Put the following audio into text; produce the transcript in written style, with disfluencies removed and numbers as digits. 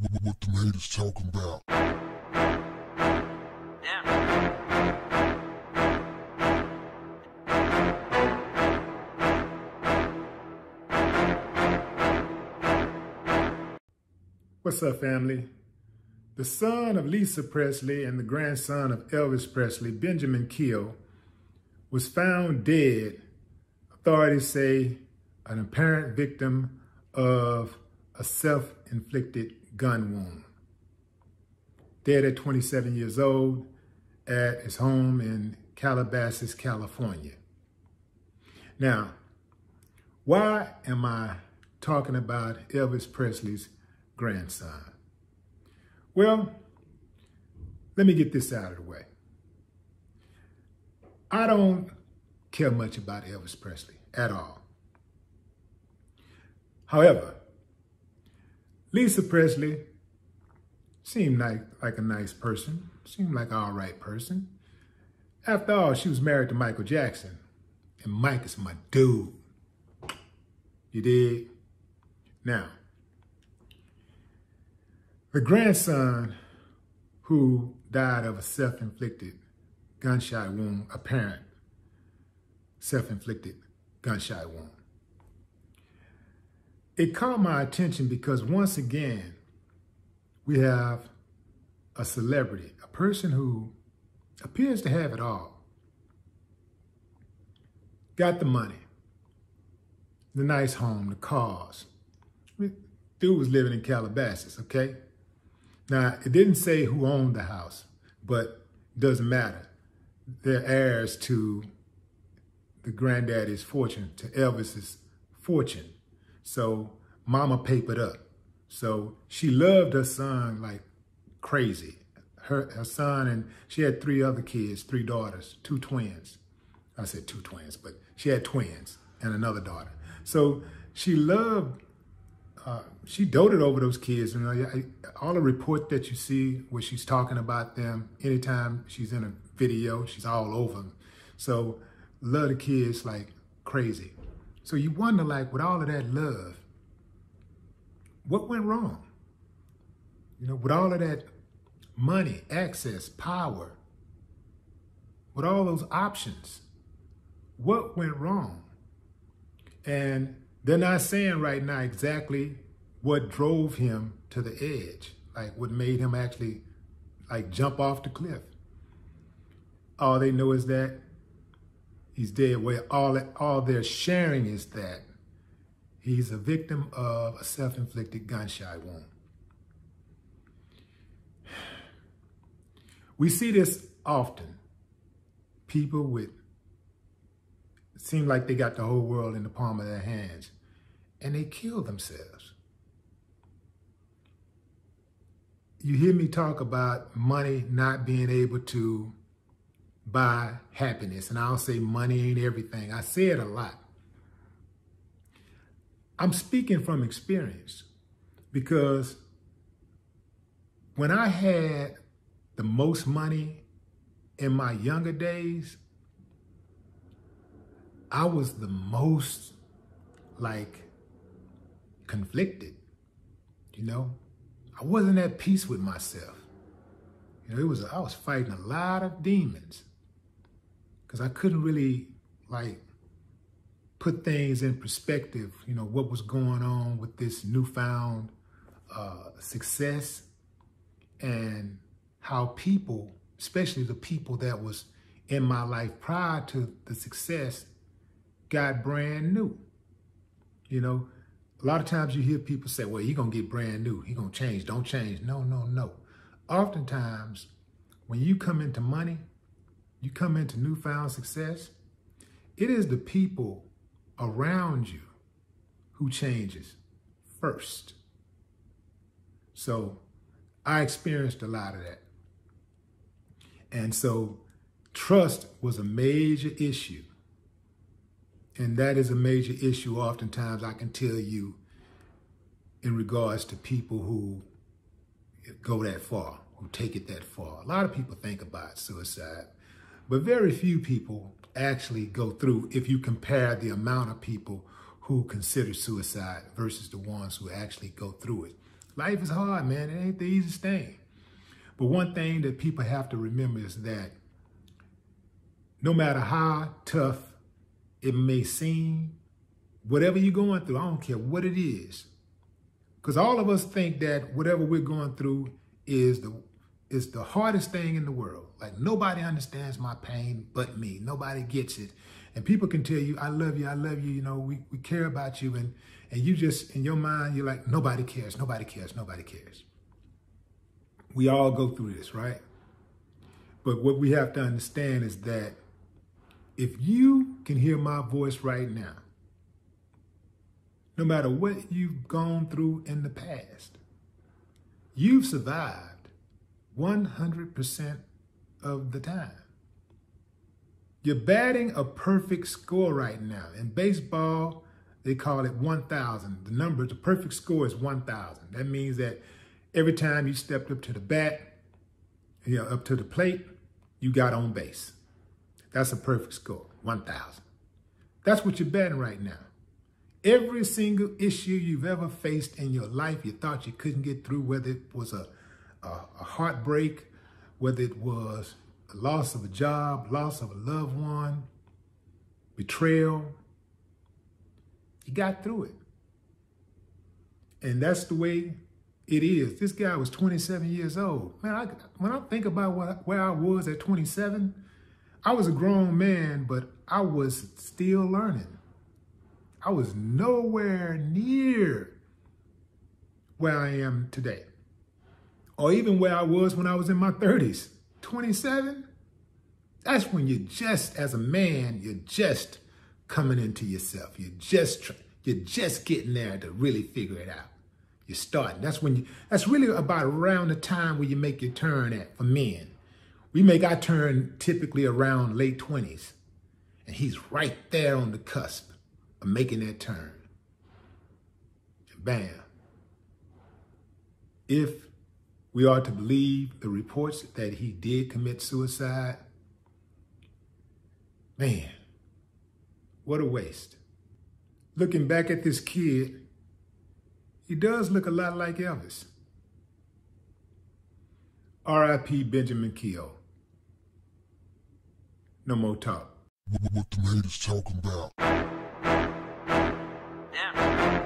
what the haters talking about. What's up, family? The son of Lisa Presley and the grandson of Elvis Presley, Benjamin Keel, was found dead, authorities say an apparent victim of a self-inflicted gun wound. Dead at 27 years old at his home in Calabasas, California. Now, why am I talking about Elvis Presley's grandson? Well, let me get this out of the way. I don't care much about Elvis Presley at all. However, Lisa Presley seemed like a nice person, seemed like an all right person. After all, she was married to Michael Jackson, and Mike is my dude. You dig? Now, the grandson who died of a self-inflicted gunshot wound, apparent self-inflicted gunshot wound. It caught my attention because once again, we have a celebrity, a person who appears to have it all. Got the money, the nice home, the cars. Dude was living in Calabasas, okay? Now, it didn't say who owned the house, but it doesn't matter. They're heirs to the granddaddy's fortune, to Elvis's fortune. So mama papered up. So she loved her son like crazy. Her son, and she had 3 other kids, 3 daughters, 2 twins. I said 2 twins, but she had twins and another daughter. So she loved, she doted over those kids. You know, all the report that you see where she's talking about them, anytime she's in a video, she's all over them. So love the kids like crazy. So you wonder, like, with all of that love, what went wrong? You know, with all of that money, access, power, with all those options, what went wrong? And they're not saying right now exactly what drove him to the edge, like what made him actually like jump off the cliff. All they know is that he's dead. Well, all they're sharing is that he's a victim of a self-inflicted gunshot wound. We see this often. People with seem like they got the whole world in the palm of their hands, and they kill themselves. You hear me talk about money not being able to buy happiness, and I'll say money ain't everything. I say it a lot. I'm speaking from experience because when I had the most money in my younger days, I was the most like conflicted, you know? I wasn't at peace with myself. You know, I was fighting a lot of demons because I couldn't really like put things in perspective, you know, what was going on with this newfound success and how people, especially the people that was in my life prior to the success, got brand new. You know, a lot of times you hear people say, well, you're going to get brand new. You're going to change. Don't change. No, no, no. Oftentimes, when you come into money, you come into newfound success, it is the people around you who changes first. So I experienced a lot of that. And so trust was a major issue. And that is a major issue oftentimes, I can tell you, in regards to people who go that far, who take it that far. A lot of people think about suicide, but very few people actually go through if you compare the amount of people who consider suicide versus the ones who actually go through it. A Life is hard, man. It ain't the easiest thing. But one thing that people have to remember is that no matter how tough it may seem, whatever you're going through, I don't care what it is. Because all of us think that whatever we're going through is the hardest thing in the world. Like, nobody understands my pain but me. Nobody gets it. And people can tell you, I love you, you know, we care about you. And you just, in your mind, you're like, nobody cares, nobody cares, nobody cares. We all go through this, right? But what we have to understand is that if you can hear my voice right now, no matter what you've gone through in the past, you've survived 100% of the time. You're batting a perfect score right now. In baseball, they call it 1,000. The perfect score is 1,000. That means that every time you stepped up to the bat, up to the plate, you got on base. That's a perfect score, 1,000. That's what you're batting right now. Every single issue you've ever faced in your life, you thought you couldn't get through, whether it was a heartbreak, whether it was a loss of a job, loss of a loved one, betrayal, you got through it. And that's the way it is. This guy was 27 years old. Man, when I think about where I was at 27, I was a grown man, but I was still learning. I was nowhere near where I am today, or even where I was when I was in my 30s. 27, that's when you just, as a man, you're just coming into yourself. You're just getting there to really figure it out. You're starting. That's really about around the time where you make your turn at, for men. We make our turn typically around late 20s, and he's right there on the cusp of making that turn. And bam. If we are to believe the reports that he did commit suicide, man, what a waste. Looking back at this kid, he does look a lot like Elvis. R.I.P. Benjamin Keough. No more talk. What the haters talking about? Yeah.